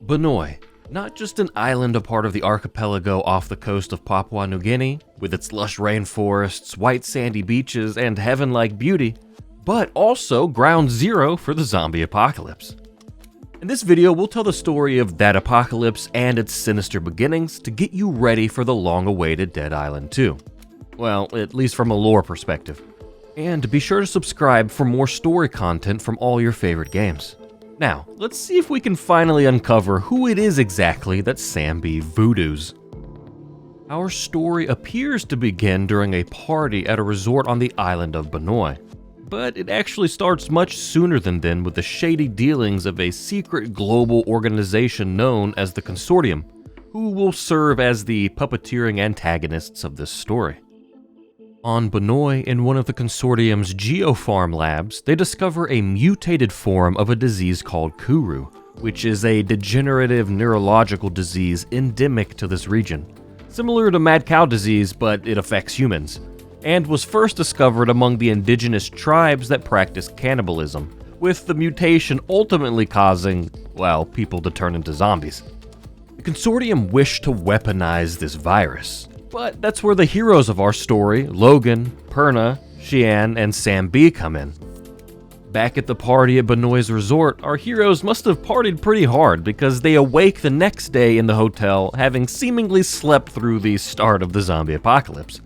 Benoi, not just an island a part of the archipelago off the coast of Papua New Guinea, with its lush rainforests, white sandy beaches, and heaven-like beauty, but also ground zero for the zombie apocalypse. In this video, we'll tell the story of that apocalypse and its sinister beginnings to get you ready for the long-awaited Dead Island 2. Well, at least from a lore perspective. And be sure to subscribe for more story content from all your favorite games. Now, let's see if we can finally uncover who it is exactly that Sam B voodoos. Our story appears to begin during a party at a resort on the island of Benoi, but it actually starts much sooner than then with the shady dealings of a secret global organization known as the Consortium, who will serve as the puppeteering antagonists of this story. On Benoi, in one of the Consortium's geofarm labs, they discover a mutated form of a disease called Kuru, which is a degenerative neurological disease endemic to this region. Similar to mad cow disease, but it affects humans, and was first discovered among the indigenous tribes that practice cannibalism, with the mutation ultimately causing, well, people to turn into zombies. The Consortium wished to weaponize this virus, but that's where the heroes of our story, Logan, Perna, Xian, and Sam B come in. Back at the party at Benoit's resort, our heroes must have partied pretty hard because they awake the next day in the hotel having seemingly slept through the start of the zombie apocalypse.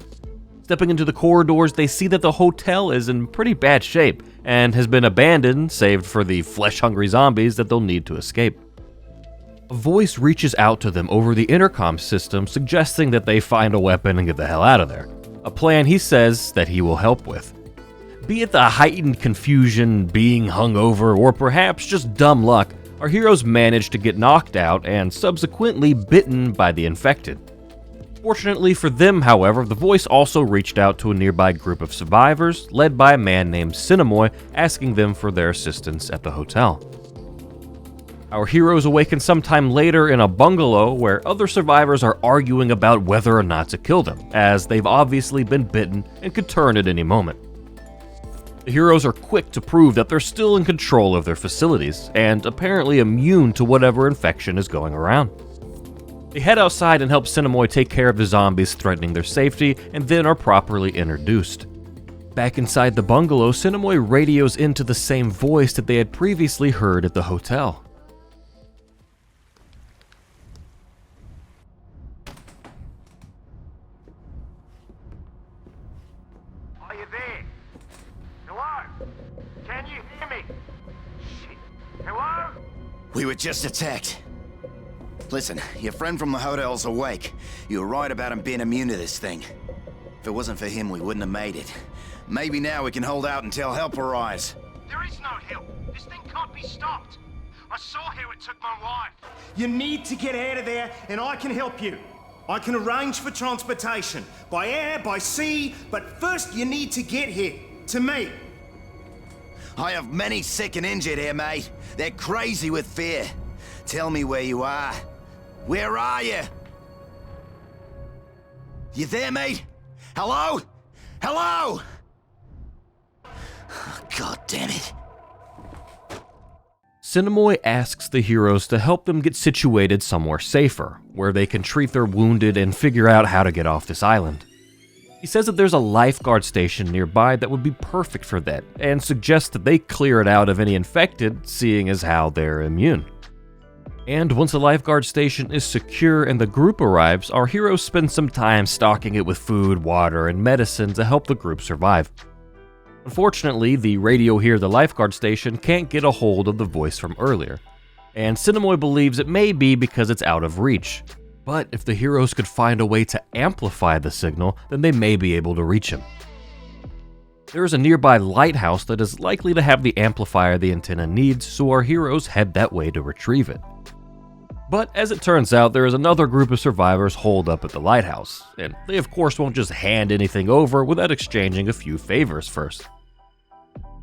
Stepping into the corridors, they see that the hotel is in pretty bad shape and has been abandoned, saved for the flesh-hungry zombies that they'll need to escape. A voice reaches out to them over the intercom system, suggesting that they find a weapon and get the hell out of there. A plan he says that he will help with. Be it the heightened confusion, being hungover, or perhaps just dumb luck, our heroes manage to get knocked out and subsequently bitten by the infected. Fortunately for them, however, the voice also reached out to a nearby group of survivors, led by a man named Sinamoi, asking them for their assistance at the hotel. Our heroes awaken sometime later in a bungalow where other survivors are arguing about whether or not to kill them, as they've obviously been bitten and could turn at any moment. The heroes are quick to prove that they're still in control of their facilities, and apparently immune to whatever infection is going around. They head outside and help Sinamoi take care of the zombies threatening their safety, and then are properly introduced. Back inside the bungalow, Sinamoi radios into the same voice that they had previously heard at the hotel. Are you there? Hello? Can you hear me? Shit. Hello? We were just attacked. Listen, your friend from the hotel's awake. You were right about him being immune to this thing. If it wasn't for him, we wouldn't have made it. Maybe now we can hold out until help arrives. There is no help. This thing can't be stopped. I saw how it took my wife. You need to get out of there, and I can help you. I can arrange for transportation, by air, by sea, but first you need to get here, to me. I have many sick and injured here, mate. They're crazy with fear. Tell me where you are. Where are you? You there, mate? Hello? Hello? God damn it. Sinamoi asks the heroes to help them get situated somewhere safer, where they can treat their wounded and figure out how to get off this island. He says that there's a lifeguard station nearby that would be perfect for that, and suggests that they clear it out of any infected, seeing as how they're immune. And once the lifeguard station is secure and the group arrives, our heroes spend some time stocking it with food, water, and medicine to help the group survive. Unfortunately, the radio here at the lifeguard station can't get a hold of the voice from earlier, and Sinamoi believes it may be because it's out of reach. But if the heroes could find a way to amplify the signal, then they may be able to reach him. There is a nearby lighthouse that is likely to have the amplifier the antenna needs, so our heroes head that way to retrieve it. But as it turns out, there is another group of survivors holed up at the lighthouse, and they of course won't just hand anything over without exchanging a few favors first.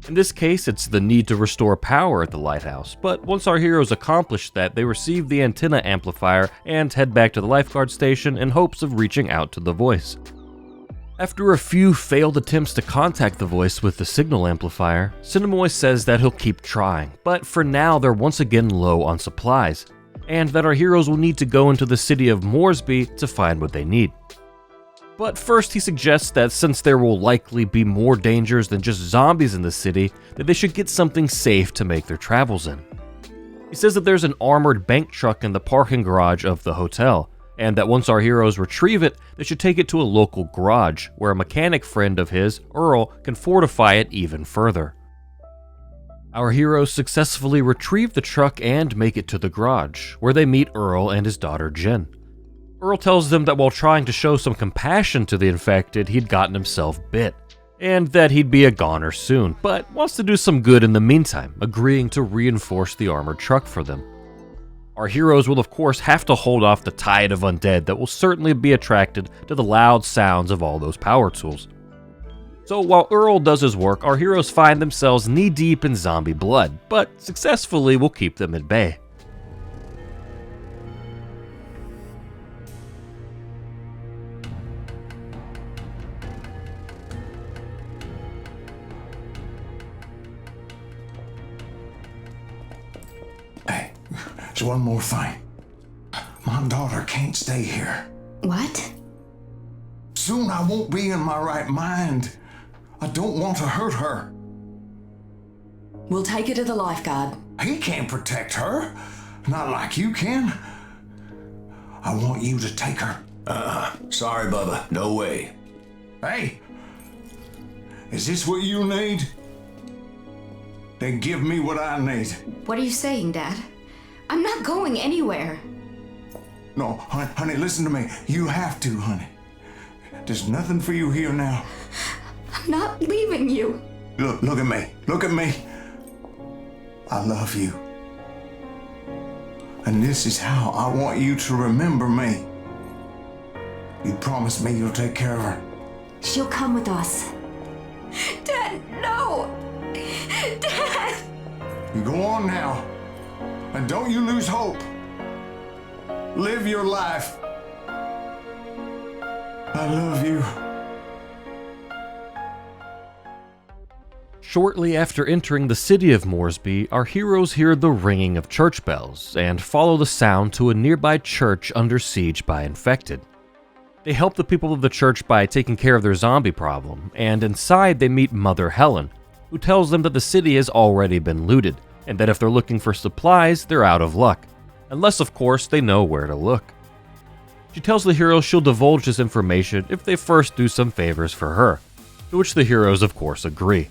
In this case, it's the need to restore power at the lighthouse, but once our heroes accomplish that, they receive the antenna amplifier and head back to the lifeguard station in hopes of reaching out to the voice. After a few failed attempts to contact the voice with the signal amplifier, Sinamoi says that he'll keep trying, but for now they're once again low on supplies. and that our heroes will need to go into the city of Moresby to find what they need. But first he suggests that since there will likely be more dangers than just zombies in the city, that they should get something safe to make their travels in. He says that there's an armored bank truck in the parking garage of the hotel, and that once our heroes retrieve it, they should take it to a local garage, where a mechanic friend of his, Earl, can fortify it even further. Our heroes successfully retrieve the truck and make it to the garage, where they meet Earl and his daughter Jen. Earl tells them that while trying to show some compassion to the infected, he'd gotten himself bit, and that he'd be a goner soon, but wants to do some good in the meantime, agreeing to reinforce the armored truck for them. Our heroes will of course have to hold off the tide of undead that will certainly be attracted to the loud sounds of all those power tools. So while Earl does his work, our heroes find themselves knee-deep in zombie blood, but successfully will keep them at bay. Hey, there's one more thing. My daughter can't stay here. What? Soon I won't be in my right mind. I don't want to hurt her. We'll take her to the lifeguard. He can't protect her. Not like you can. I want you to take her. Sorry, Bubba. No way. Hey, is this what you need? Then give me what I need. What are you saying, Dad? I'm not going anywhere. No, honey, listen to me. You have to, honey. There's nothing for you here now. I'm not leaving you. Look at me. Look at me. I love you. And this is how I want you to remember me. You promise me you'll take care of her. She'll come with us. Dad, no! Dad! You go on now. And don't you lose hope. Live your life. I love you. Shortly after entering the city of Moresby, our heroes hear the ringing of church bells and follow the sound to a nearby church under siege by infected. They help the people of the church by taking care of their zombie problem, and inside they meet Mother Helen, who tells them that the city has already been looted, and that if they're looking for supplies, they're out of luck, unless of course they know where to look. She tells the heroes she'll divulge this information if they first do some favors for her, to which the heroes of course agree.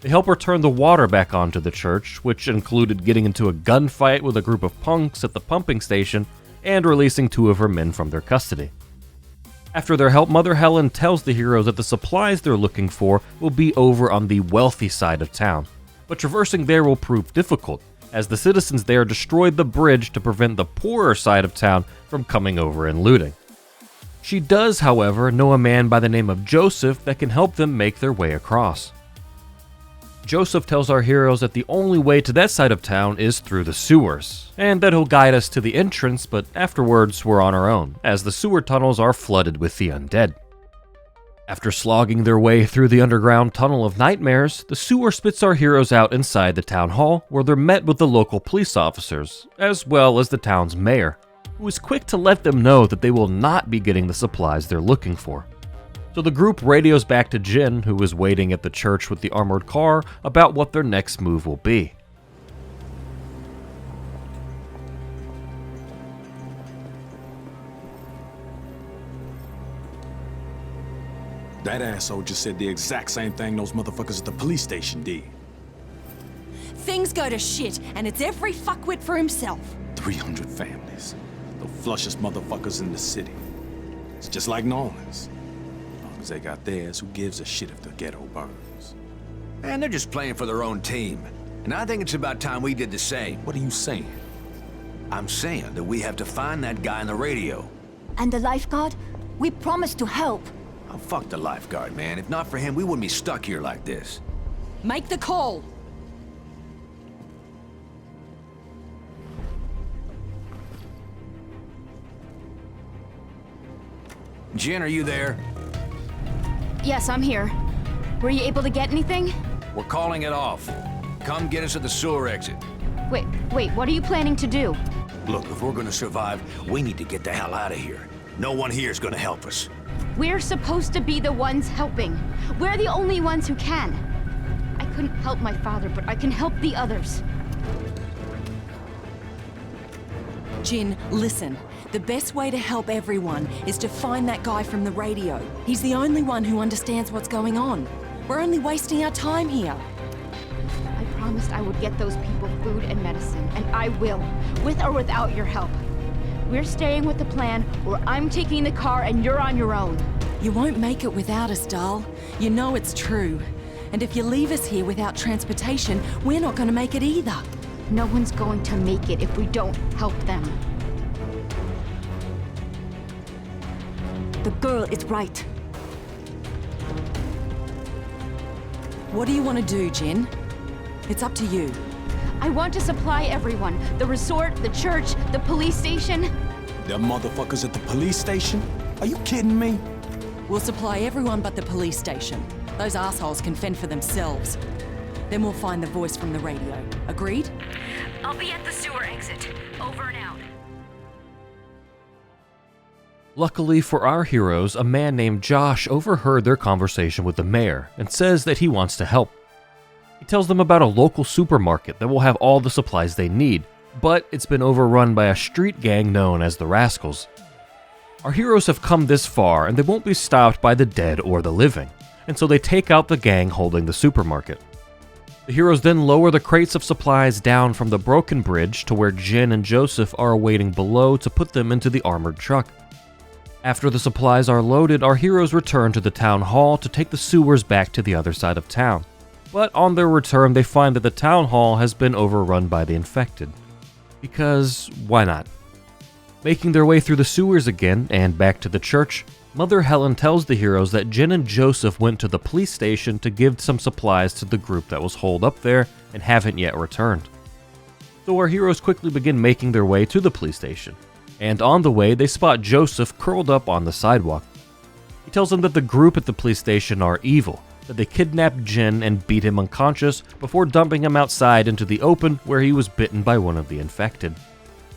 They help her turn the water back onto the church, which included getting into a gunfight with a group of punks at the pumping station and releasing 2 of her men from their custody. After their help, Mother Helen tells the heroes that the supplies they're looking for will be over on the wealthy side of town, but traversing there will prove difficult, as the citizens there destroyed the bridge to prevent the poorer side of town from coming over and looting. She does, however, know a man by the name of Joseph that can help them make their way across. Joseph tells our heroes that the only way to that side of town is through the sewers, and that he'll guide us to the entrance, but afterwards we're on our own, as the sewer tunnels are flooded with the undead. After slogging their way through the underground tunnel of nightmares, the sewer spits our heroes out inside the town hall, where they're met with the local police officers, as well as the town's mayor, who is quick to let them know that they will not be getting the supplies they're looking for. So the group radios back to Jen, who is waiting at the church with the armored car, about what their next move will be. That asshole just said the exact same thing those motherfuckers at the police station did. Things go to shit, and it's every fuckwit for himself. 300 families. The flushest motherfuckers in the city. It's just like New Orleans. As long as they got theirs, who gives a shit if the ghetto burns? Man, they're just playing for their own team. And I think it's about time we did the same. What are you saying? I'm saying that we have to find that guy on the radio. And the lifeguard? We promised to help. Oh, fuck the lifeguard, man. If not for him, we wouldn't be stuck here like this. Make the call. Jen, are you there? Yes, I'm here. Were you able to get anything? We're calling it off. Come get us at the sewer exit. Wait, what are you planning to do? Look, if we're gonna survive, we need to get the hell out of here. No one here is gonna help us. We're supposed to be the ones helping. We're the only ones who can. I couldn't help my father, but I can help the others. Jin, listen. The best way to help everyone is to find that guy from the radio. He's the only one who understands what's going on. We're only wasting our time here. I promised I would get those people food and medicine, and I will, with or without your help. We're staying with the plan, or I'm taking the car and you're on your own. You won't make it without us, doll. You know it's true. And if you leave us here without transportation, we're not going to make it either. No one's going to make it if we don't help them. The girl is right. What do you want to do, Jin? It's up to you. I want to supply everyone. The resort, the church, the police station. Them motherfuckers at the police station? Are you kidding me? We'll supply everyone but the police station. Those assholes can fend for themselves. Then we'll find the voice from the radio. Agreed? I'll be at the sewer exit. Over and out. Luckily for our heroes, a man named Josh overheard their conversation with the mayor and says that he wants to help. He tells them about a local supermarket that will have all the supplies they need, but it's been overrun by a street gang known as the Rascals. Our heroes have come this far and they won't be stopped by the dead or the living, and so they take out the gang holding the supermarket. The heroes then lower the crates of supplies down from the broken bridge to where Jin and Joseph are awaiting below to put them into the armored truck. After the supplies are loaded, our heroes return to the town hall to take the sewers back to the other side of town. But on their return, they find that the town hall has been overrun by the infected. Because why not? Making their way through the sewers again and back to the church, Mother Helen tells the heroes that Jin and Joseph went to the police station to give some supplies to the group that was holed up there and haven't yet returned. So our heroes quickly begin making their way to the police station. And on the way, they spot Joseph curled up on the sidewalk. He tells them that the group at the police station are evil, that they kidnapped Jin and beat him unconscious before dumping him outside into the open where he was bitten by one of the infected.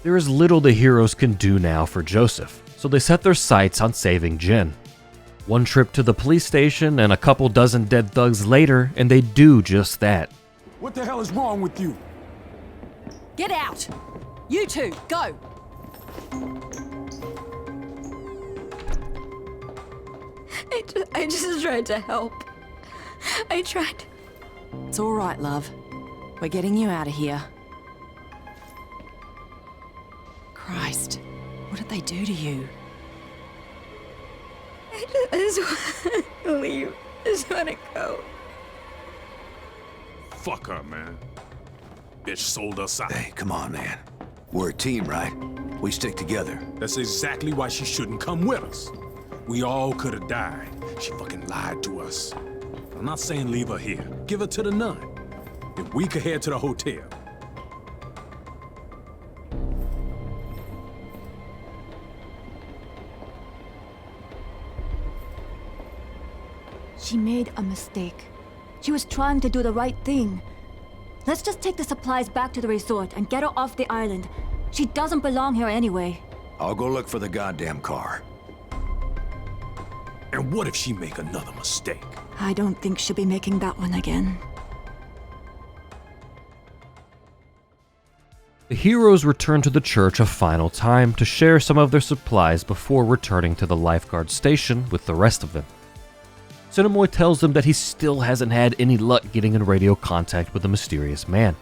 There is little the heroes can do now for Joseph, so they set their sights on saving Jin. One trip to the police station and a couple dozen dead thugs later, and they do just that. What the hell is wrong with you? Get out! You two, go! I just tried to help. I tried. It's all right, love. We're getting you out of here. Christ, what did they do to you? I just want to leave. I just want to go. Fuck her, man. Bitch sold us out. Hey, come on, man. We're a team, right? We stick together. That's exactly why she shouldn't come with us. We all could have died. She fucking lied to us. I'm not saying leave her here. Give her to the nun. If we could head to the hotel. She made a mistake. She was trying to do the right thing. Let's just take the supplies back to the resort and get her off the island. She doesn't belong here anyway. I'll go look for the goddamn car. And what if she make another mistake? I don't think she'll be making that one again. The heroes return to the church a final time to share some of their supplies before returning to the lifeguard station with the rest of them. Cinemoy tells them that he still hasn't had any luck getting in radio contact with the mysterious man,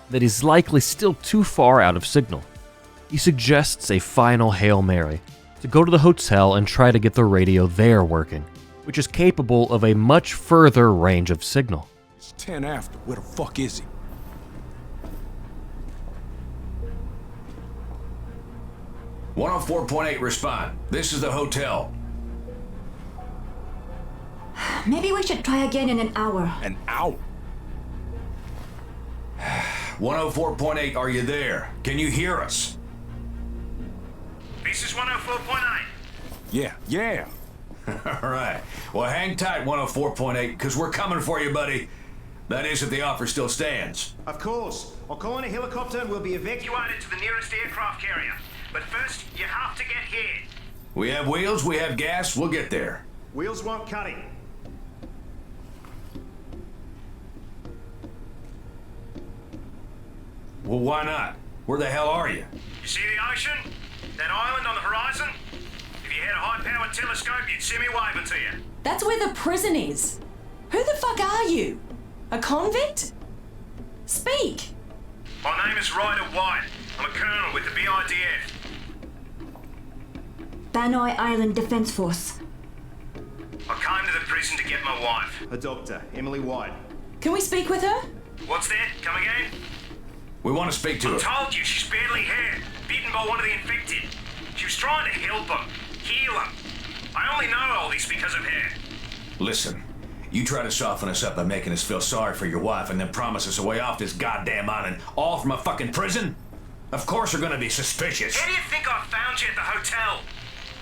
that he's likely still too far out of signal. He suggests a final Hail Mary to go to the hotel and try to get the radio there working, which is capable of a much further range of signal. It's 10 after. Where the fuck is he? .4.8 respond. This is the hotel. Maybe we should try again in an hour. An hour? 104.8, are you there? Can you hear us? This is 104.9. Yeah. All right. Well, hang tight, 104.8, because we're coming for you, buddy. That is if the offer still stands. Of course. I'll call in a helicopter and we'll be evacuated to the nearest aircraft carrier. But first, you have to get here. We have wheels, we have gas, we'll get there. Wheels won't cut it. Well, why not? Where the hell are you? You see the ocean? That island on the horizon? If you had a high-powered telescope, you'd see me waving to you. That's where the prison is. Who the fuck are you? A convict? Speak! My name is Ryder White. I'm a colonel with the BIDF. Banoi Island Defense Force. I came to the prison to get my wife. A doctor, Emily White. Can we speak with her? What's that? Come again? We want to speak to her. I told you she's badly hurt, bitten by one of the infected. She was trying to help him, heal him. I only know all this because of her. Listen, you try to soften us up by making us feel sorry for your wife and then promise us a way off this goddamn island, all from a fucking prison? Of course we're gonna be suspicious. How do you think I found you at the hotel?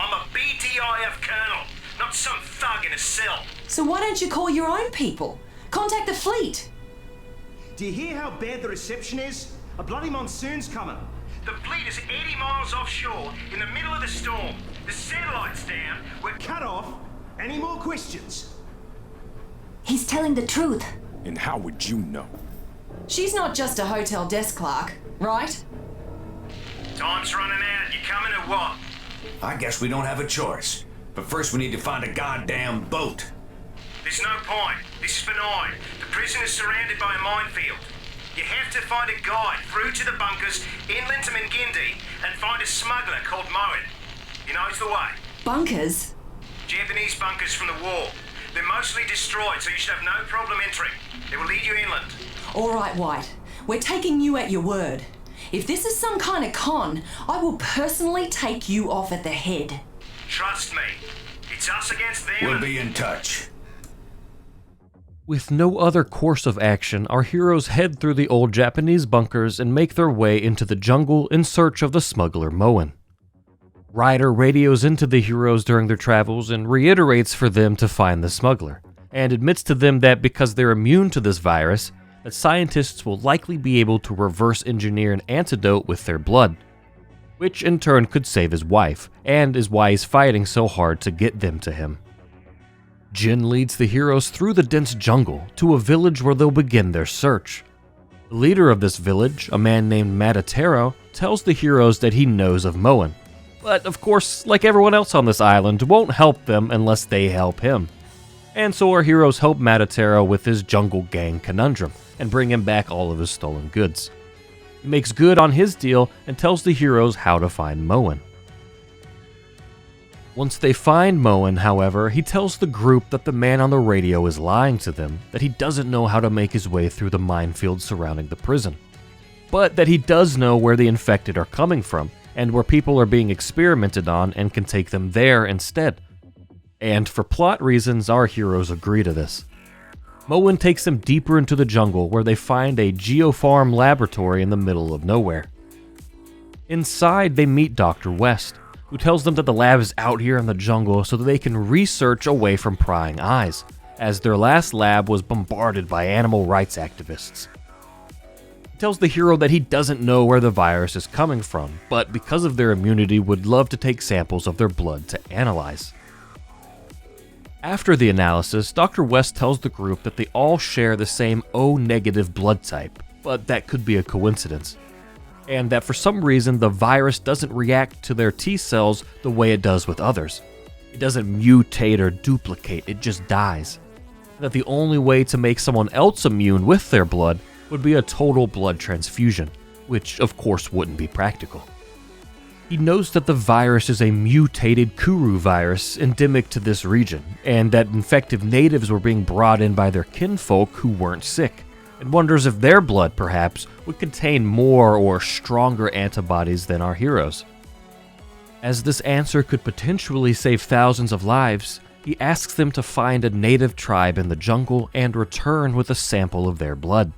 I'm a BDIF colonel, not some thug in a cell. So why don't you call your own people? Contact the fleet. Do you hear how bad the reception is? A bloody monsoon's coming. The fleet is 80 miles offshore in the middle of the storm. The satellite's down. We're Cut off. Any more questions? He's telling the truth. And how would you know? She's not just a hotel desk clerk, right? Time's running out. You coming or what? I guess we don't have a choice. But first we need to find a goddamn boat. There's no point. This is benign. The prison is surrounded by a minefield. You have to find a guide through to the bunkers inland to Mingindi and find a smuggler called Moen. He knows the way. Bunkers? Japanese bunkers from the war. They're mostly destroyed, so you should have no problem entering. They will lead you inland. All right, White. We're taking you at your word. If this is some kind of con, I will personally take you off at the head. Trust me. It's us against them. We'll be in touch. With no other course of action, our heroes head through the old Japanese bunkers and make their way into the jungle in search of the smuggler Moen. Ryder radios into the heroes during their travels and reiterates for them to find the smuggler, and admits to them that because they're immune to this virus, that scientists will likely be able to reverse engineer an antidote with their blood, which in turn could save his wife, and is why he's fighting so hard to get them to him. Jin leads the heroes through the dense jungle to a village where they'll begin their search. The leader of this village, a man named Matatero, tells the heroes that he knows of Moen, but of course, like everyone else on this island, won't help them unless they help him. And so our heroes help Matatero with his jungle gang conundrum and bring him back all of his stolen goods. He makes good on his deal and tells the heroes how to find Moen. Once they find Moen, however, he tells the group that the man on the radio is lying to them, that he doesn't know how to make his way through the minefield surrounding the prison, but that he does know where the infected are coming from and where people are being experimented on and can take them there instead. And for plot reasons, our heroes agree to this. Moen takes them deeper into the jungle where they find a geopharm laboratory in the middle of nowhere. Inside, they meet Dr. West, who tells them that the lab is out here in the jungle so that they can research away from prying eyes, as their last lab was bombarded by animal rights activists. He tells the hero that he doesn't know where the virus is coming from, but because of their immunity would love to take samples of their blood to analyze. After the analysis, Dr. West tells the group that they all share the same O-negative blood type, but that could be a coincidence, and that for some reason the virus doesn't react to their T cells the way it does with others. It doesn't mutate or duplicate, it just dies. And that the only way to make someone else immune with their blood would be a total blood transfusion, which of course wouldn't be practical. He knows that the virus is a mutated Kuru virus endemic to this region, and that infected natives were being brought in by their kinfolk who weren't sick, and wonders if their blood, perhaps, would contain more or stronger antibodies than our heroes. As this answer could potentially save thousands of lives, he asks them to find a native tribe in the jungle and return with a sample of their blood.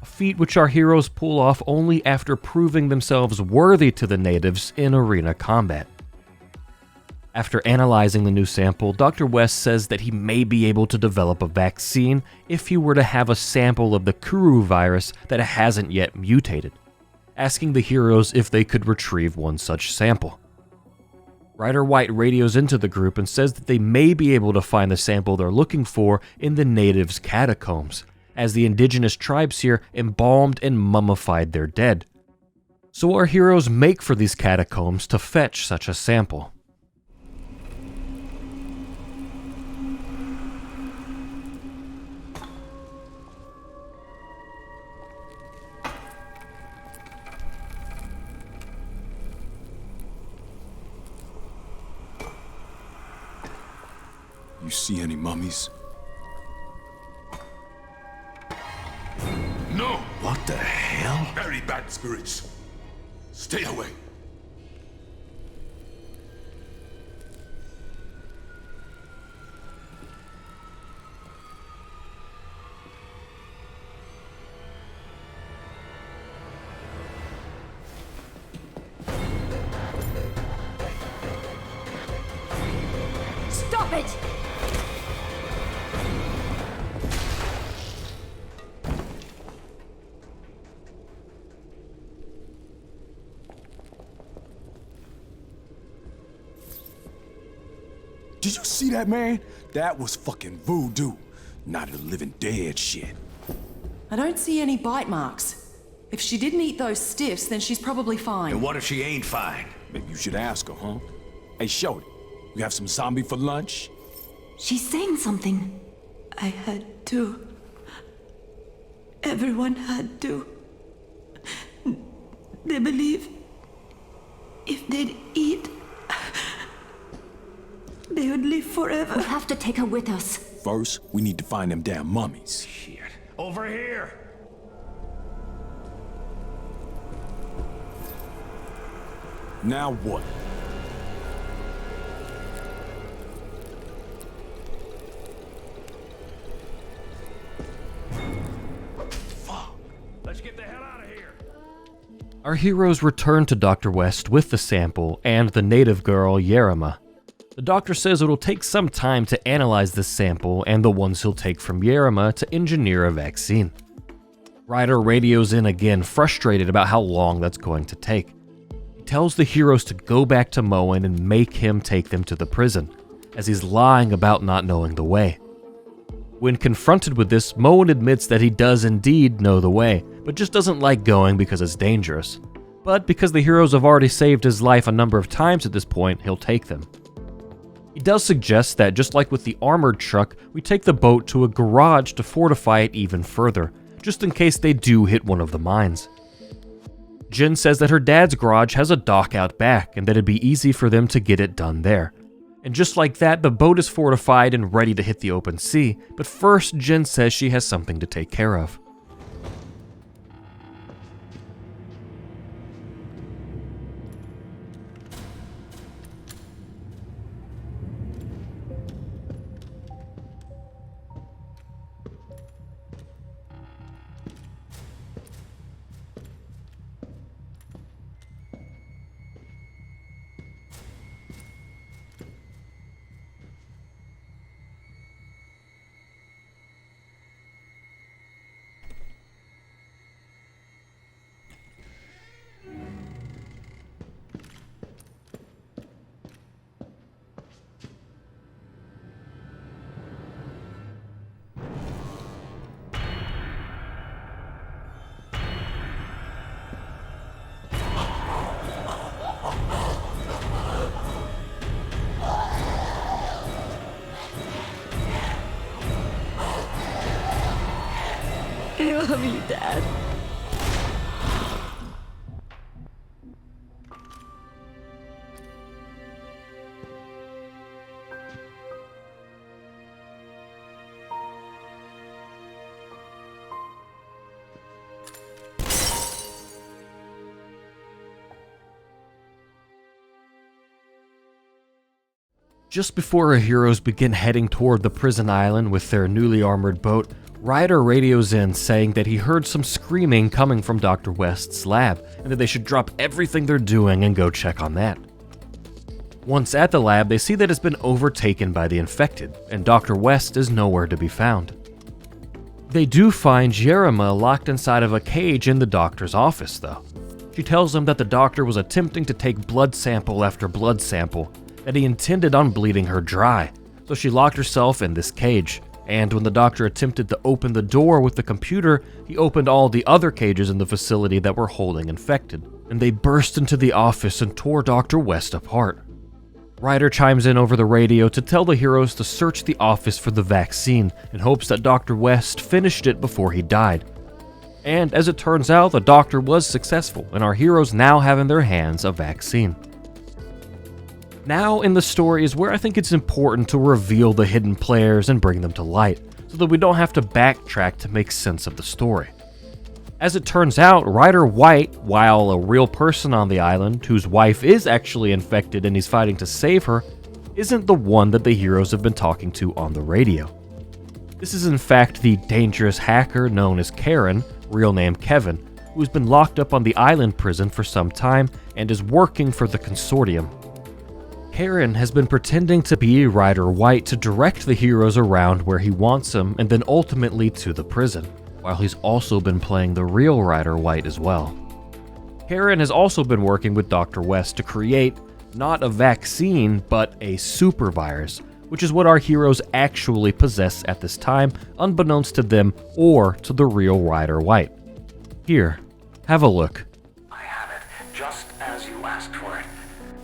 A feat which our heroes pull off only after proving themselves worthy to the natives in arena combat. After analyzing the new sample, Dr. West says that he may be able to develop a vaccine if he were to have a sample of the Kuru virus that hasn't yet mutated, asking the heroes if they could retrieve one such sample. Ryder White radios into the group and says that they may be able to find the sample they're looking for in the natives' catacombs, as the indigenous tribes here embalmed and mummified their dead. So our heroes make for these catacombs to fetch such a sample. You see any mummies? No! What the hell? Very bad spirits. Stay away. Stop it! Did you see that, man? That was fucking voodoo. Not a living dead shit. I don't see any bite marks. If she didn't eat those stiffs, then she's probably fine. And what if she ain't fine? Maybe you should ask her, huh? Hey, Shorty, you have some zombie for lunch? She's saying something. I had to. Everyone had to. They believe if they'd eat, they would live forever. We have to take her with us. First, we need to find them damn mummies. Shit. Over here! Now what? Let's get the hell out of here! Our heroes return to Dr. West with the sample and the native girl, Yerima. The doctor says it'll take some time to analyze this sample and the ones he'll take from Yerima to engineer a vaccine. Ryder radios in again, frustrated about how long that's going to take. He tells the heroes to go back to Moen and make him take them to the prison, as he's lying about not knowing the way. When confronted with this, Moen admits that he does indeed know the way, but just doesn't like going because it's dangerous. But because the heroes have already saved his life a number of times at this point, he'll take them. He does suggest that, just like with the armored truck, we take the boat to a garage to fortify it even further, just in case they do hit one of the mines. Jin says that her dad's garage has a dock out back and that it'd be easy for them to get it done there. And just like that, the boat is fortified and ready to hit the open sea, but first Jin says she has something to take care of. I love you, Dad. Just before our heroes begin heading toward the prison island with their newly armored boat, Ryder radios in saying that he heard some screaming coming from Dr. West's lab, and that they should drop everything they're doing and go check on that. Once at the lab, they see that it's been overtaken by the infected, and Dr. West is nowhere to be found. They do find Jeremiah locked inside of a cage in the doctor's office, though. She tells him that the doctor was attempting to take blood sample after blood sample, that he intended on bleeding her dry, so she locked herself in this cage. And when the doctor attempted to open the door with the computer, he opened all the other cages in the facility that were holding infected, and they burst into the office and tore Dr. West apart. Ryder chimes in over the radio to tell the heroes to search the office for the vaccine in hopes that Dr. West finished it before he died. And as it turns out, the doctor was successful, and our heroes now have in their hands a vaccine. Now in the story is where I think it's important to reveal the hidden players and bring them to light, so that we don't have to backtrack to make sense of the story. As it turns out, Ryder White, while a real person on the island, whose wife is actually infected and he's fighting to save her, isn't the one that the heroes have been talking to on the radio. This is in fact the dangerous hacker known as Karen, real name Kevin, who's been locked up on the island prison for some time and is working for the consortium. Karen has been pretending to be Ryder White to direct the heroes around where he wants them and then ultimately to the prison, while he's also been playing the real Ryder White as well. Karen has also been working with Dr. West to create not a vaccine, but a super virus, which is what our heroes actually possess at this time, unbeknownst to them or to the real Ryder White. Here, have a look. I have it, just as you asked for it.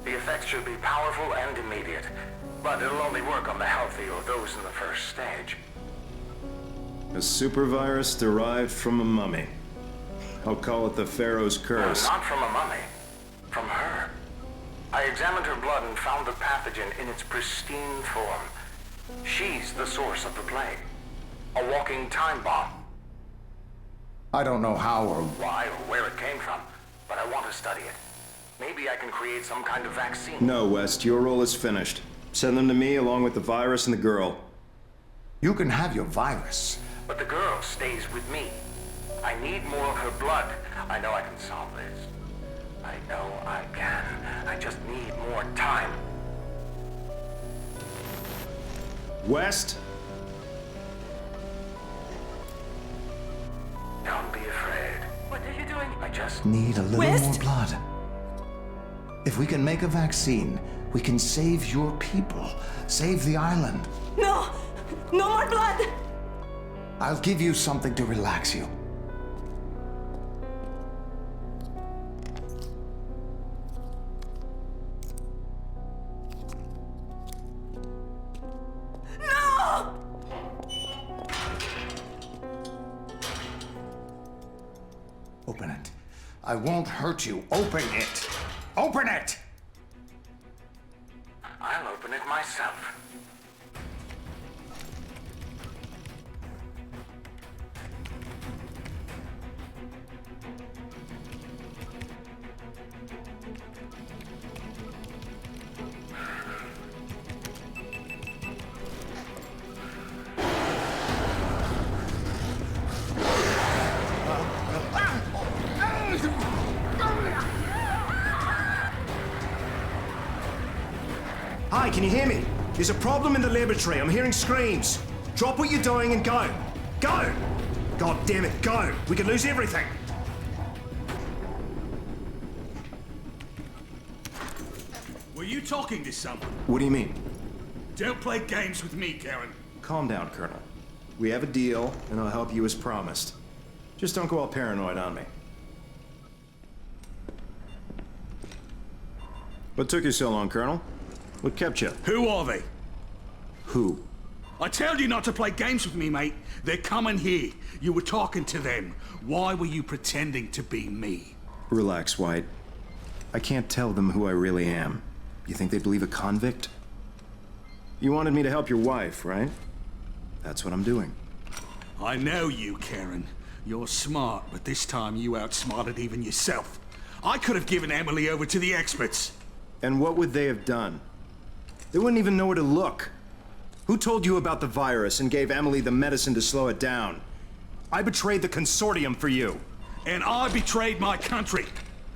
The effects should be powerful and immediate, but it'll only work on the healthy or those in the first stage. A super virus derived from a mummy. I'll call it the Pharaoh's curse. No, not from a mummy. From her. I examined her blood and found the pathogen in its pristine form. She's the source of the plague. A walking time bomb. I don't know how or Why or where it came from, but I want to study it. Maybe I can create some kind of vaccine. No, West, your role is finished. Send them to me along with the virus and the girl. you can have your virus. But the girl stays with me. I need more of her blood. I know I can solve this. I know I can. I just need more time. West? Don't be afraid. What are you doing? I just Need a little West? more blood. If we can make a vaccine, we can save your people. Save the island. No! No more blood! I'll give you something to relax you. No! Open it. I won't hurt you. Open it. Open it! I'll open it myself. Hi, can you hear me? There's a problem in the laboratory. I'm hearing screams. Drop what you're doing and go. Go! God damn it, go! We could lose everything. Were you talking to someone? What do you mean? Don't play games with me, Karen. Calm down, Colonel. We have a deal, and I'll help you as promised. Just don't go all paranoid on me. What took you so long, Colonel? What kept you? Who are they? Who? I told you not to play games with me, mate. They're coming here. You were talking to them. Why were you pretending to be me? Relax, White. I can't tell them who I really am. You think they believe a convict? You wanted me to help your wife, right? That's what I'm doing. I know you, Karen. You're smart, but this time you outsmarted even yourself. I could have given Emily over to the experts. And what would they have done? They wouldn't even know where to look. Who told you about the virus and gave Emily the medicine to slow it down? I betrayed the consortium for you. And I betrayed my country.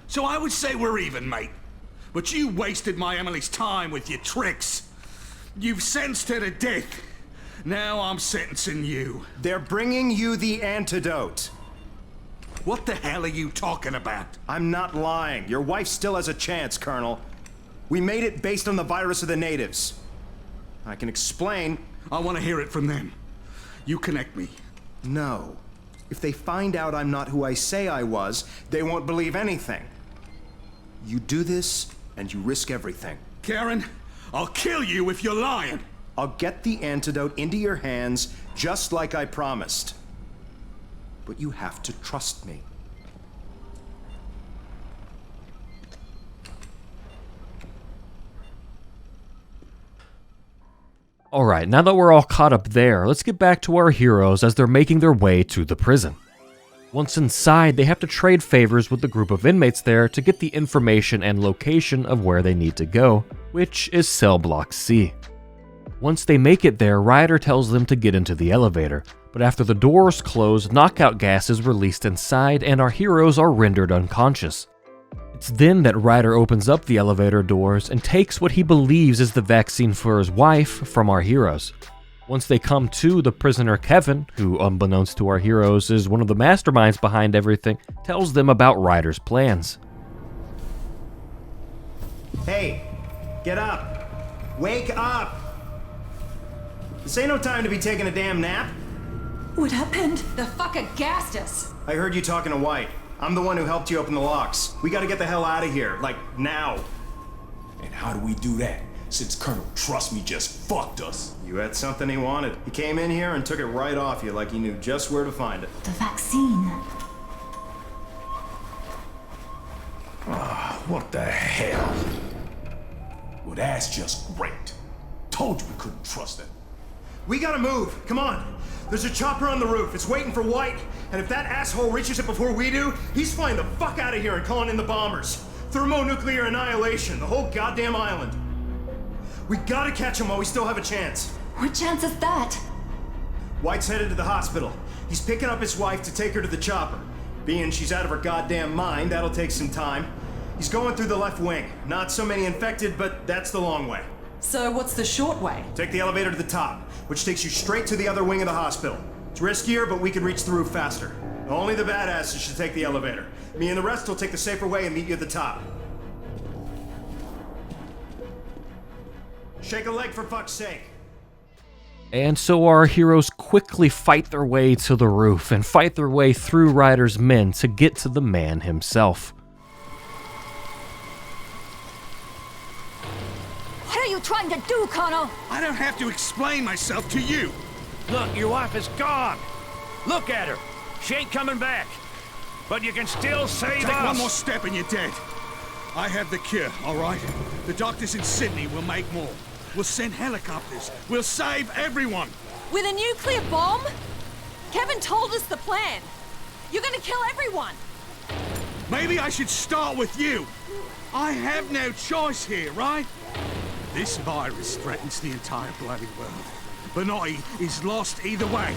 So I would say we're even, mate. but you wasted my Emily's time with your tricks. You've sentenced her to death. Now I'm sentencing you. They're bringing you the antidote. What the hell are you talking about? I'm not lying. Your wife still has a chance, Colonel. We made it based on the virus of the natives. I can explain. I want to hear it from them. You connect me. No. If they find out I'm not who I say I was, they won't believe anything. You do this, and you risk everything. Karen, I'll kill you if you're lying. I'll get the antidote into your hands, just like I promised. But you have to trust me. Alright, now that we're all caught up there, let's get back to our heroes as they're making their way to the prison. Once inside, they have to trade favors with the group of inmates there to get the information and location of where they need to go, which is cell block C. Once they make it there, Ryder tells them to get into the elevator, but after the doors close, knockout gas is released inside and our heroes are rendered unconscious. It's then that Ryder opens up the elevator doors and takes what he believes is the vaccine for his wife from our heroes. Once they come to, the prisoner Kevin, who unbeknownst to our heroes is one of the masterminds behind everything, tells them about Ryder's plans. Hey, get up. Wake up. This ain't no time to be taking a damn nap. What happened? The fucker gassed us. I heard you talking to White. I'm the one who helped you open the locks. We gotta get the hell out of here, like, now. And how do we do that, since Colonel Trust Me just fucked us? You had something he wanted. He came in here and took it right off you like he knew just where to find it. The vaccine. What the hell? Well, that's just great. Told you we couldn't trust them. We gotta move. Come on. There's a chopper on the roof. It's waiting for White. And if that asshole reaches it before we do, he's flying the fuck out of here and calling in the bombers. Thermonuclear annihilation. The whole goddamn island. We gotta catch him while we still have a chance. What chance is that? White's headed to the hospital. He's picking up his wife to take her to the chopper. Being she's out of her goddamn mind, that'll take some time. He's going through the left wing. Not so many infected, but that's the long way. So what's the short way? Take the elevator to the top, which takes you straight to the other wing of the hospital. It's riskier, but we can reach the roof faster. Only the badasses should take the elevator. Me and the rest will take the safer way and meet you at the top. Shake a leg for fuck's sake. And so our heroes quickly fight their way to the roof and fight their way through Ryder's men to get to the man himself. What are you trying to do, Colonel? I don't have to explain myself to you. Look, your wife is gone. Look at her. She ain't coming back. But you can still save Take us. one more step and you're dead. I have the cure, all right? The doctors in Sydney will make more. We'll send helicopters. We'll save everyone. With a nuclear bomb? Kevin told us the plan. You're gonna kill everyone. Maybe I should start with you. I have no choice here, right? This virus threatens the entire bloody world. Benoit is lost either way.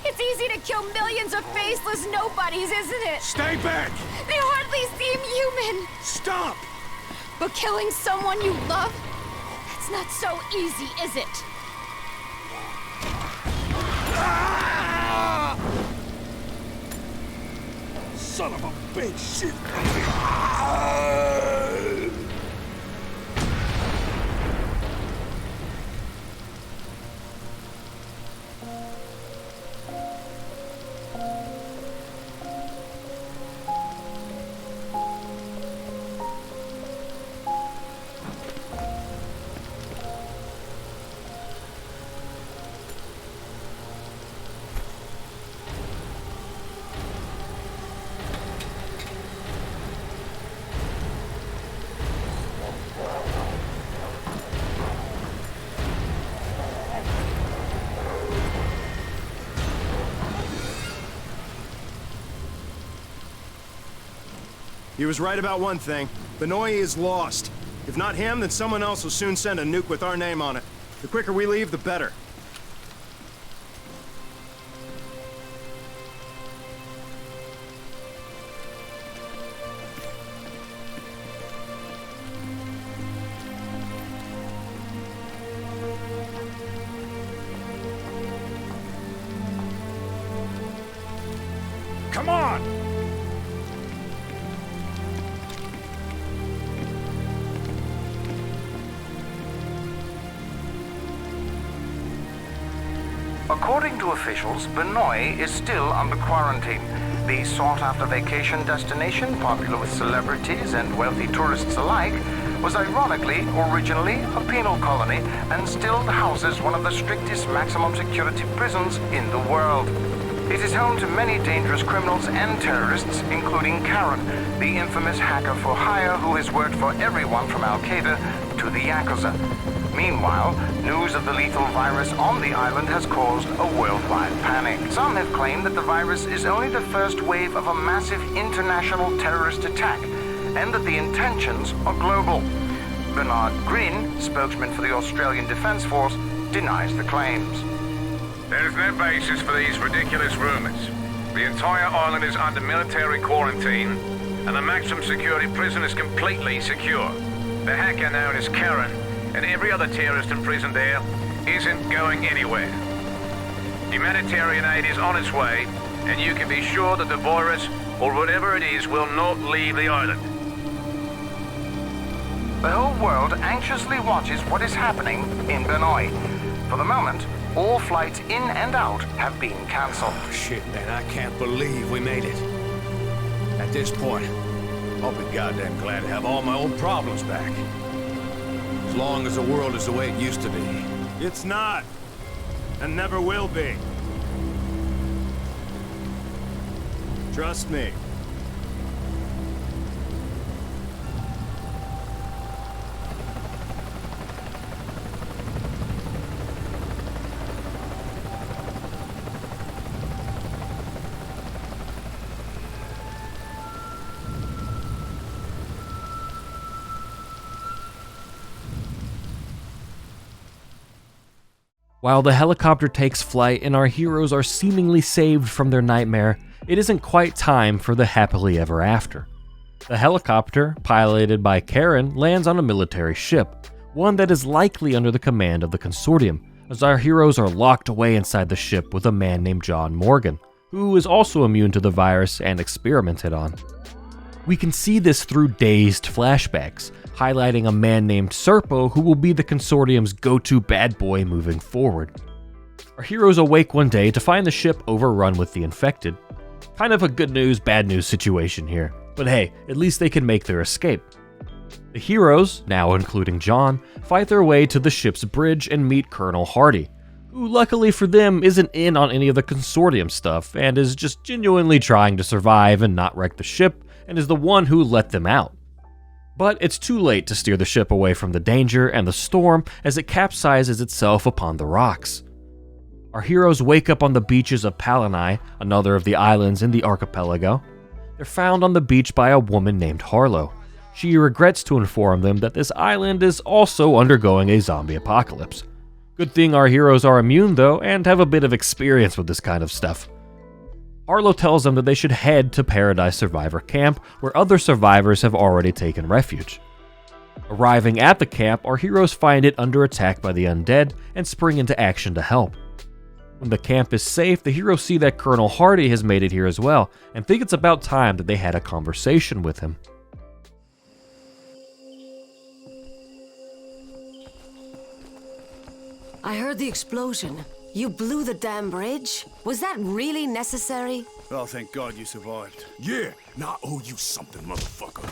It's easy to kill millions of faceless nobodies, isn't it? Stay back! They hardly seem human. Stop! But killing someone you love, it's not so easy, is it? Ah! Son of a bitch! Shit! He was right about one thing. Benoit is lost. If not him, then someone else will soon send a nuke with our name on it. The quicker we leave, the better. Come on! According to officials, Benoit is still under quarantine. The sought-after vacation destination, popular with celebrities and wealthy tourists alike, was ironically originally a penal colony and still houses one of the strictest maximum security prisons in the world. It is home to many dangerous criminals and terrorists, including Karen, the infamous hacker for hire who has worked for everyone from Al-Qaeda to the Yakuza. Meanwhile, news of the lethal virus on the island has caused a worldwide panic. Some have claimed that the virus is only the first wave of a massive international terrorist attack, and that the intentions are global. Bernard Green, spokesman for the Australian Defence Force, denies the claims. There is no basis for these ridiculous rumors. The entire island is under military quarantine, and the maximum security prison is completely secure. The hacker known as Karen and every other terrorist imprisoned there isn't going anywhere. Humanitarian aid is on its way, and you can be sure that the virus, or whatever it is, will not leave the island. The whole world anxiously watches what is happening in Benoit. For the moment, all flights in and out have been cancelled. Oh, shit, man, I can't believe we made it. At this point, I'll be goddamn glad to have all my old problems back. As long as the world is the way it used to be. It's not. And never will be. Trust me. While the helicopter takes flight and our heroes are seemingly saved from their nightmare, it isn't quite time for the happily ever after. The helicopter, piloted by Karen, lands on a military ship, one that is likely under the command of the Consortium, as our heroes are locked away inside the ship with a man named John Morgan, who is also immune to the virus and experimented on. We can see this through dazed flashbacks, highlighting a man named Serpo who will be the Consortium's go-to bad boy moving forward. Our heroes awake one day to find the ship overrun with the infected. Kind of a good news, bad news situation here, but hey, at least they can make their escape. The heroes, now including John, fight their way to the ship's bridge and meet Colonel Hardy, who luckily for them isn't in on any of the Consortium stuff and is just genuinely trying to survive and not wreck the ship, and is the one who let them out. But it's too late to steer the ship away from the danger and the storm as it capsizes itself upon the rocks. Our heroes wake up on the beaches of Palani, another of the islands in the archipelago. They're found on the beach by a woman named Harlow. She regrets to inform them that this island is also undergoing a zombie apocalypse. Good thing our heroes are immune though and have a bit of experience with this kind of stuff. Harlow tells them that they should head to Paradise Survivor Camp, where other survivors have already taken refuge. Arriving at the camp, our heroes find it under attack by the undead and spring into action to help. When the camp is safe, the heroes see that Colonel Hardy has made it here as well, and think it's about time that they had a conversation with him. I heard the explosion. You blew the damn bridge? Was that really necessary? Oh, thank God you survived. Yeah, now I owe you something, motherfucker.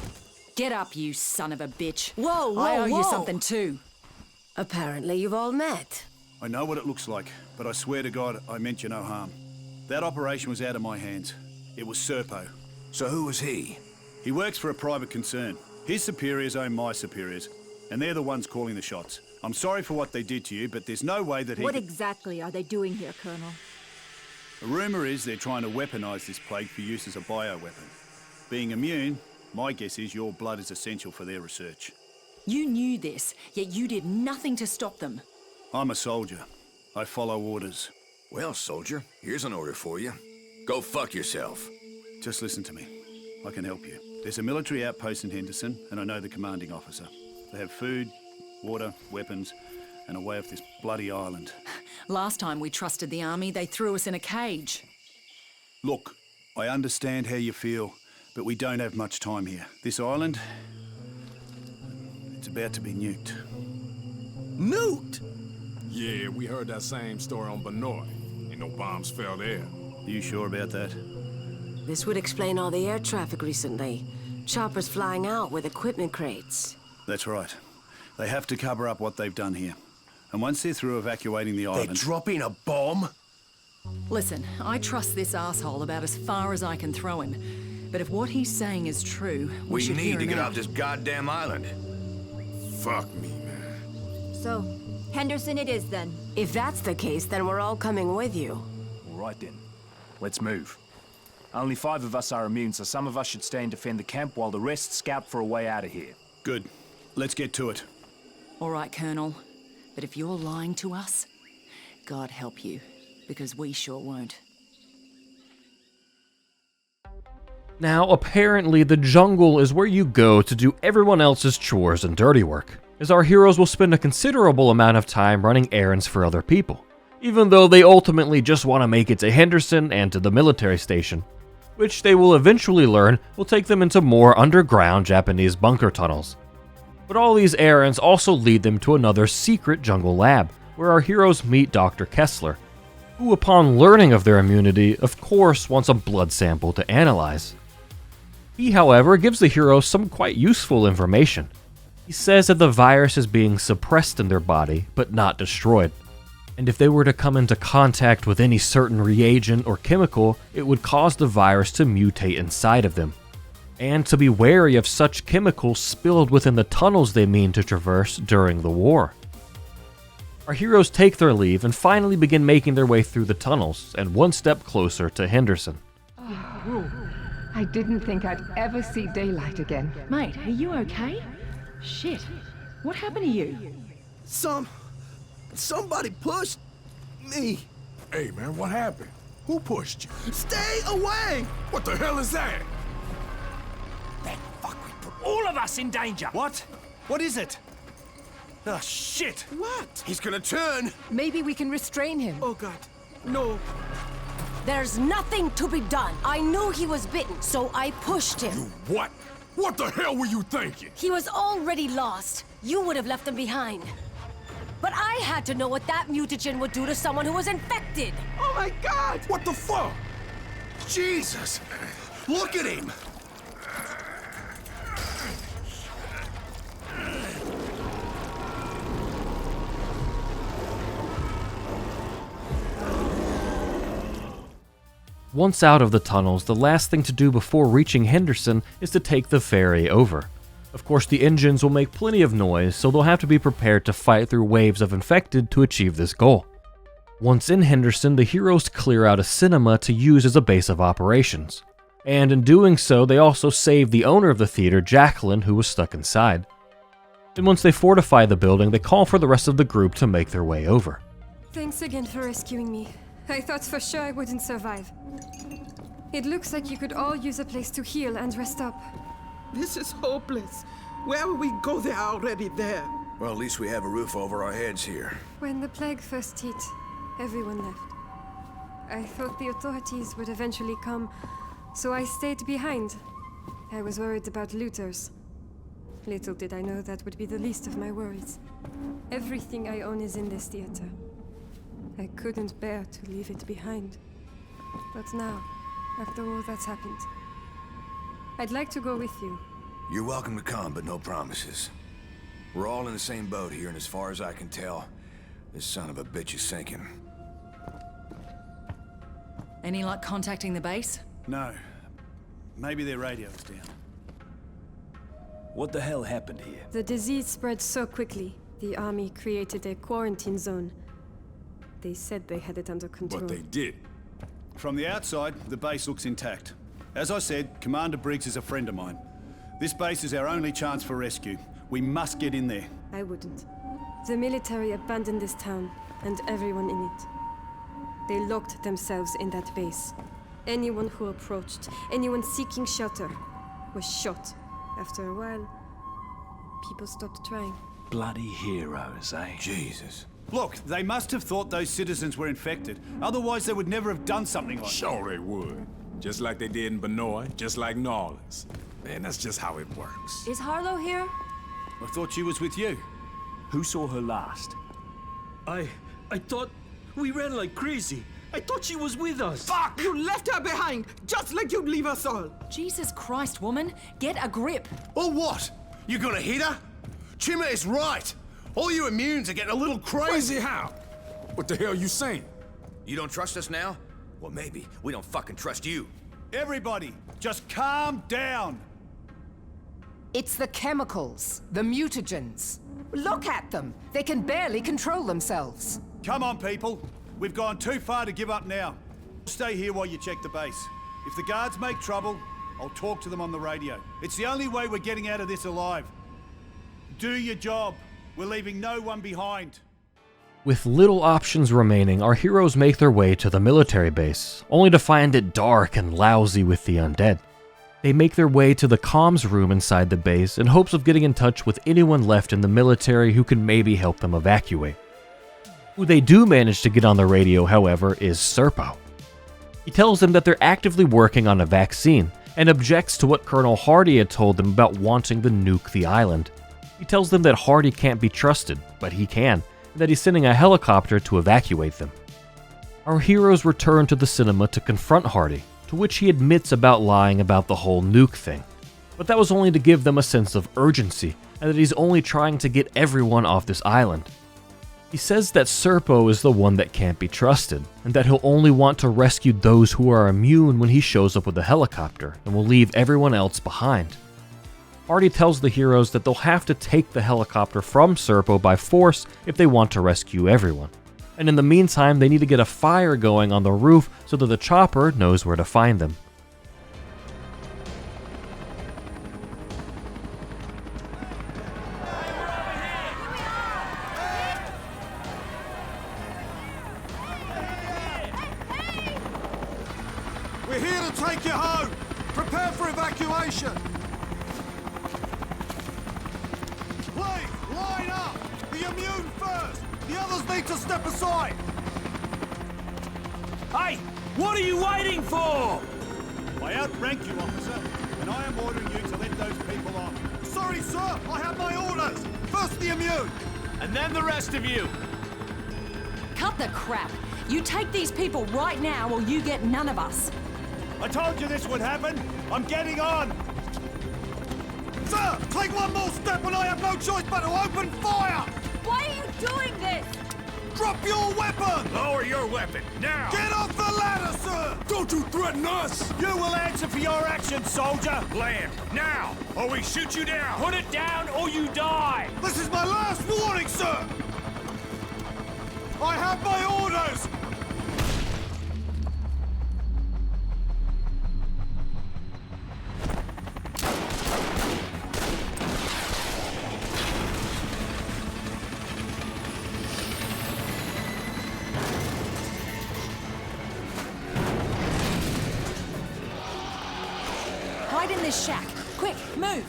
Get up, you son of a bitch. Whoa, I owe whoa! you something too. Apparently you've all met. I know what it looks like, but I swear to God I meant you no harm. That operation was out of my hands. It was Serpo. So who was he? He works for a private concern. His superiors own my superiors, and they're the ones calling the shots. I'm sorry for what they did to you, but there's no way that he... What exactly are they doing here, Colonel? The rumor is they're trying to weaponize this plague for use as a bioweapon. Being immune, my guess is your blood is essential for their research. You knew this, yet you did nothing to stop them. I'm a soldier. I follow orders. Well, soldier, here's an order for you. Go fuck yourself. Just listen to me. I can help you. There's a military outpost in Henderson, and I know the commanding officer. They have food, water, weapons, and a way off this bloody island. Last time we trusted the army, they threw us in a cage. Look, I understand how you feel, but we don't have much time here. This island, it's about to be nuked. Nuked? Yeah, we heard that same story on Benoit. Ain't no bombs fell there. You sure about that? This would explain all the air traffic recently. Choppers flying out with equipment crates. That's right. They have to cover up what they've done here. And once they're through evacuating the island... They're dropping a bomb? Listen, I trust this asshole about as far as I can throw him. But if what he's saying is true, we should need hear to him get out. off this goddamn island. Fuck me, man. So, Henderson it is then. If that's the case, then we're all coming with you. All right then. Let's move. Only 5 of us are immune, so some of us should stay and defend the camp while the rest scout for a way out of here. Good. Let's get to it. All right, Colonel. But if you're lying to us, God help you, because we sure won't. Now, apparently the jungle is where you go to do everyone else's chores and dirty work, as our heroes will spend a considerable amount of time running errands for other people, even though they ultimately just want to make it to Henderson and to the military station, which they will eventually learn will take them into more underground Japanese bunker tunnels. But all these errands also lead them to another secret jungle lab, where our heroes meet Dr. Kessler, who upon learning of their immunity, of course wants a blood sample to analyze. He, however, gives the heroes some quite useful information. He says that the virus is being suppressed in their body, but not destroyed. And if they were to come into contact with any certain reagent or chemical, it would cause the virus to mutate inside of them. And to be wary of such chemicals spilled within the tunnels they mean to traverse during the war. Our heroes take their leave and finally begin making their way through the tunnels and one step closer to Henderson. Oh, I didn't think I'd ever see daylight again. Mate, are you okay? Shit, what happened to you? Somebody pushed me. Hey, man, what happened? Who pushed you? Stay away! What the hell is that? That fuckwit put all of us in danger! What? What is it? Oh, shit! What? He's gonna turn! Maybe we can restrain him. Oh, God. No. There's nothing to be done. I knew he was bitten, so I pushed him. You what? What the hell were you thinking? He was already lost. You would have left him behind. But I had to know what that mutagen would do to someone who was infected. Oh, my God! What the fuck? Jesus! Look at him! Once out of the tunnels, the last thing to do before reaching Henderson is to take the ferry over. Of course, the engines will make plenty of noise, so they'll have to be prepared to fight through waves of infected to achieve this goal. Once in Henderson, the heroes clear out a cinema to use as a base of operations. And in doing so, they also save the owner of the theater, Jacqueline, who was stuck inside. Then once they fortify the building, they call for the rest of the group to make their way over. Thanks again for rescuing me. I thought for sure I wouldn't survive. It looks like you could all use a place to heal and rest up. This is hopeless. Where will we go? They're already there. Well, at least we have a roof over our heads here. When the plague first hit, everyone left. I thought the authorities would eventually come, so I stayed behind. I was worried about looters. Little did I know that would be the least of my worries. Everything I own is in this theater. I couldn't bear to leave it behind. But now, after all that's happened, I'd like to go with you. You're welcome to come, but no promises. We're all in the same boat here, and as far as I can tell, this son of a bitch is sinking. Any luck contacting the base? No. Maybe their radio's down. What the hell happened here? The disease spread so quickly, the army created a quarantine zone. They said they had it under control. But they did. From the outside, the base looks intact. As I said, Commander Briggs is a friend of mine. This base is our only chance for rescue. We must get in there. I wouldn't. The military abandoned this town, and everyone in it. They locked themselves in that base. Anyone who approached, anyone seeking shelter, was shot. After a while, people stopped trying. Bloody heroes, eh? Jesus. Look, they must have thought those citizens were infected. Otherwise, they would never have done something like that. Sure they would. Just like they did in Benoit, just like New Orleans. Man, that's just how it works. Is Harlow here? I thought she was with you. Who saw her last? I thought we ran like crazy. I thought she was with us. Fuck! You left her behind, just like you'd leave us all. Jesus Christ, woman. Get a grip. Or what? You gonna hit her? Chima is right. All you immunes are getting a little crazy. How? What the hell are you saying? You don't trust us now? Well, maybe we don't fucking trust you. Everybody, just calm down. It's the chemicals, the mutagens. Look at them. They can barely control themselves. Come on, people. We've gone too far to give up now. Stay here while you check the base. If the guards make trouble, I'll talk to them on the radio. It's the only way we're getting out of this alive. Do your job. We're leaving no one behind. With little options remaining, our heroes make their way to the military base, only to find it dark and lousy with the undead. They make their way to the comms room inside the base in hopes of getting in touch with anyone left in the military who can maybe help them evacuate. Who they do manage to get on the radio, however, is Serpo. He tells them that they're actively working on a vaccine, and objects to what Colonel Hardy had told them about wanting to nuke the island. He tells them that Hardy can't be trusted, but he can, and that he's sending a helicopter to evacuate them. Our heroes return to the cinema to confront Hardy, to which he admits about lying about the whole nuke thing. But that was only to give them a sense of urgency, and that he's only trying to get everyone off this island. He says that Serpo is the one that can't be trusted, and that he'll only want to rescue those who are immune when he shows up with a helicopter, and will leave everyone else behind. Hardy tells the heroes that they'll have to take the helicopter from Serpo by force if they want to rescue everyone. And in the meantime, they need to get a fire going on the roof so that the chopper knows where to find them. We're here to take you home. Prepare for evacuation. Please, line up. The immune first. The others need to step aside. Hey, what are you waiting for? I outrank you, officer, and I am ordering you to let those people off. Sorry, sir. I have my orders. First the immune, and then the rest of you. Cut the crap. You take these people right now or you get none of us. I told you this would happen. I'm getting on. Sir, take one more step and I have no choice but to open fire! Why are you doing this? Drop your weapon! Lower your weapon, now! Get off the ladder, sir! Don't you threaten us! You will answer for your actions, soldier! Land, now, or we shoot you down! Put it down or you die! This is my last warning, sir! I have my orders! Hide in this shack. Quick, move.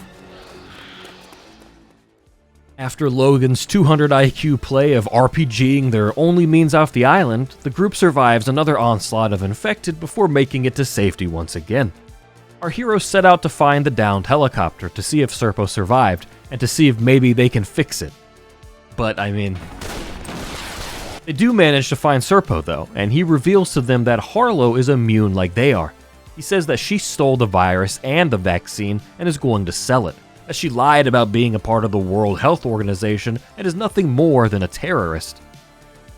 After Logan's 200 IQ play of RPGing their only means off the island, the group survives another onslaught of infected before making it to safety once again. Our heroes set out to find the downed helicopter to see if Serpo survived, and to see if maybe they can fix it. But, I mean... They do manage to find Serpo though, and he reveals to them that Harlow is immune like they are. He says that she stole the virus and the vaccine and is going to sell it, that she lied about being a part of the World Health Organization and is nothing more than a terrorist.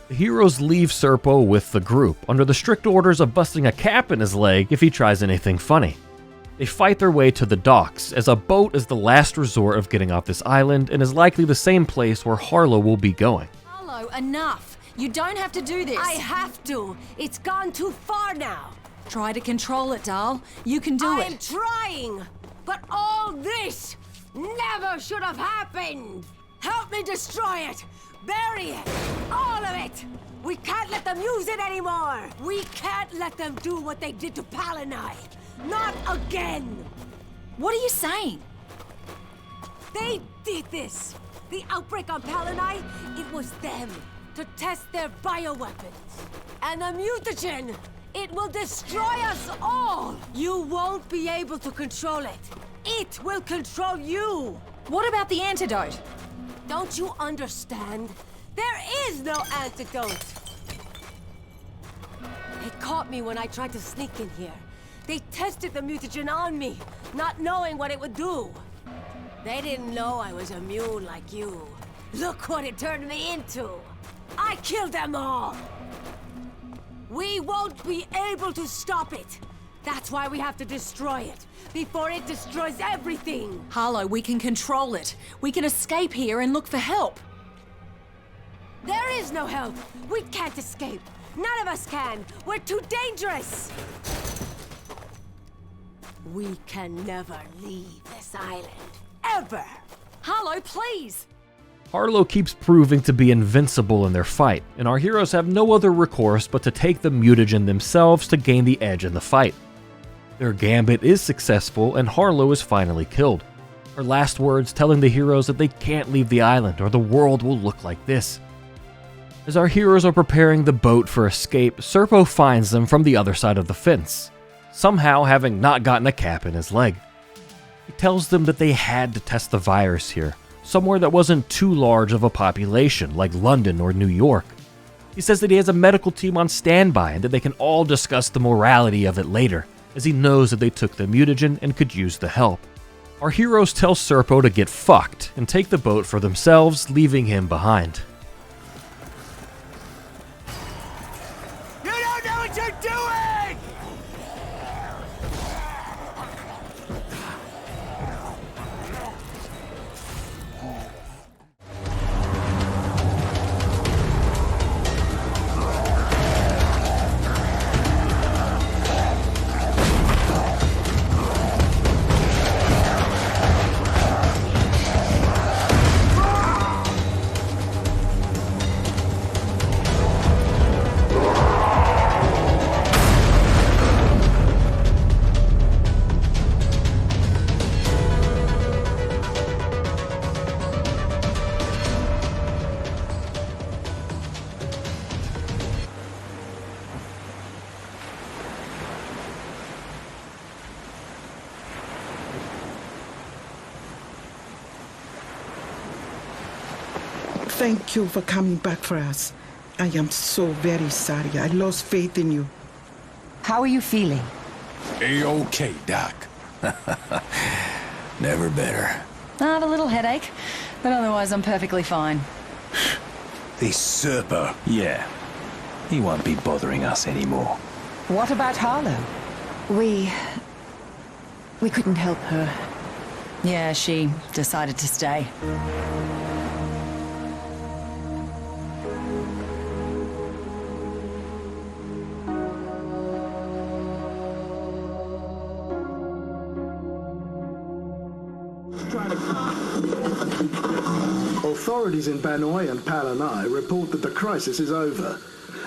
The heroes leave Serpo with the group, under the strict orders of busting a cap in his leg if he tries anything funny. They fight their way to the docks, as a boat is the last resort of getting off this island and is likely the same place where Harlow will be going. Harlow, enough! You don't have to do this! I have to! It's gone too far now! Try to control it, doll. You can do it. I'm trying! But all this never should have happened! Help me destroy it! Bury it! All of it! We can't let them use it anymore! We can't let them do what they did to Palani! Not again! What are you saying? They did this! The outbreak on Palani, it was them! To test their bioweapons! And the mutagen! It will destroy us all! You won't be able to control it. It will control you! What about the antidote? Don't you understand? There is no antidote! They caught me when I tried to sneak in here. They tested the mutagen on me, not knowing what it would do. They didn't know I was immune like you. Look what it turned me into! I killed them all! We won't be able to stop it! That's why we have to destroy it, before it destroys everything! Harlow, we can control it. We can escape here and look for help. There is no help! We can't escape! None of us can! We're too dangerous! We can never leave this island. Ever! Harlow, please! Harlow keeps proving to be invincible in their fight, and our heroes have no other recourse but to take the mutagen themselves to gain the edge in the fight. Their gambit is successful, and Harlow is finally killed. Her last words telling the heroes that they can't leave the island or the world will look like this. As our heroes are preparing the boat for escape, Serpo finds them from the other side of the fence, somehow having not gotten a cap in his leg. He tells them that they had to test the virus here, somewhere that wasn't too large of a population like London or New York. He says that he has a medical team on standby and that they can all discuss the morality of it later, as he knows that they took the mutagen and could use the help. Our heroes tell Serpo to get fucked and take the boat for themselves, leaving him behind. You don't know what you're doing! Thank you for coming back for us. I am so very sorry. I lost faith in you. How are you feeling? A-OK, Doc. Never better. I have a little headache, but otherwise I'm perfectly fine. This Serpo. Yeah. He won't be bothering us anymore. What about Harlow? We couldn't help her. Yeah, she decided to stay. Authorities in Banoi and Palani report that the crisis is over.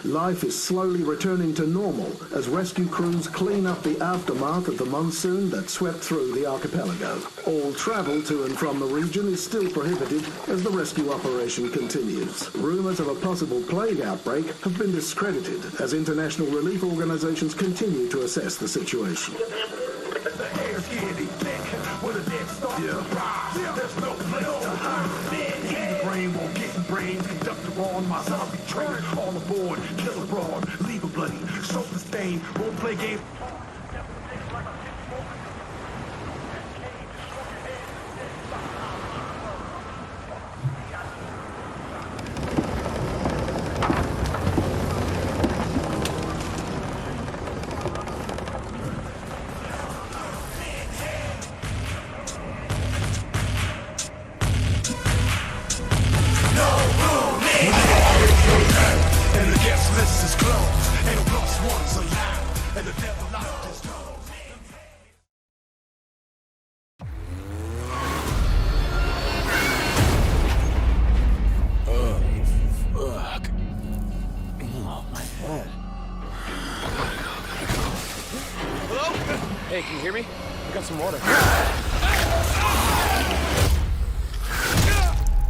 Life is slowly returning to normal as rescue crews clean up the aftermath of the monsoon that swept through the archipelago. All travel to and from the region is still prohibited as the rescue operation continues. Rumors of a possible plague outbreak have been discredited as international relief organizations continue to assess the situation. On my zombie train, all aboard, kill abroad, leave a bloody, soak the stain, won't play games. Hey, can you hear me? I got some water.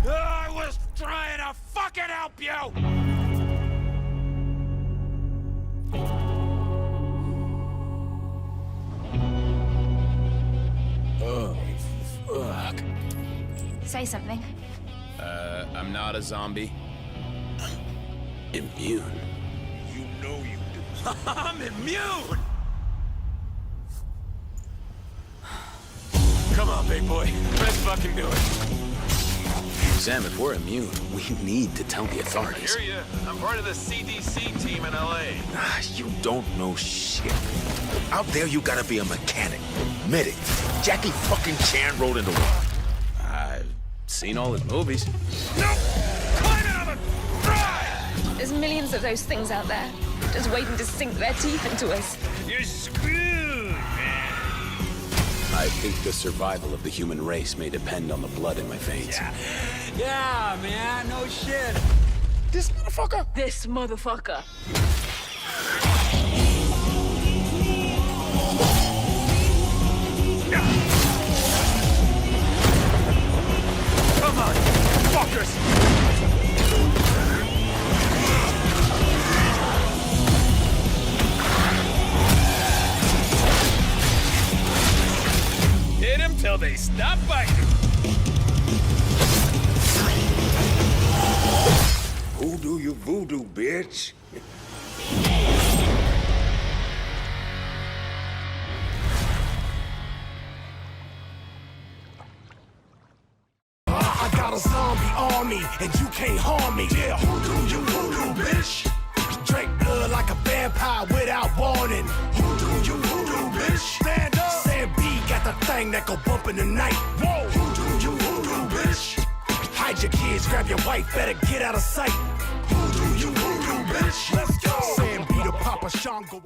I was trying to fucking help you! say something. I'm not a zombie. Immune. You know you do. I'm immune! Come on, big boy. Let's fucking do it. Sam, if we're immune, we need to tell the authorities. I hear ya. I'm part of the CDC team in LA. You don't know shit. Out there, you gotta be a mechanic, medic. Jackie fucking Chan rode into one. I've seen all his movies. No! Climb it on the drive! There's millions of those things out there, just waiting to sink their teeth into us. You're screwed, man. I think the survival of the human race may depend on the blood in my veins. Yeah, man, no shit. This motherfucker. This motherfucker. Come on, fuckers! Hit them till they stop biting. Voodoo you voodoo, bitch. I got a zombie army, and you can't harm me. Yeah, voodoo you voodoo, bitch. Drink blood like a vampire without warning. Voodoo you voodoo, bitch. Stand up. Sam B got the thing that go bump in the night. Whoa, voodoo you voodoo, bitch. Hide your kids, grab your wife, better get out of sight. Voodoo you voodoo, bitch. Let's go. Sam B the Papa Shango.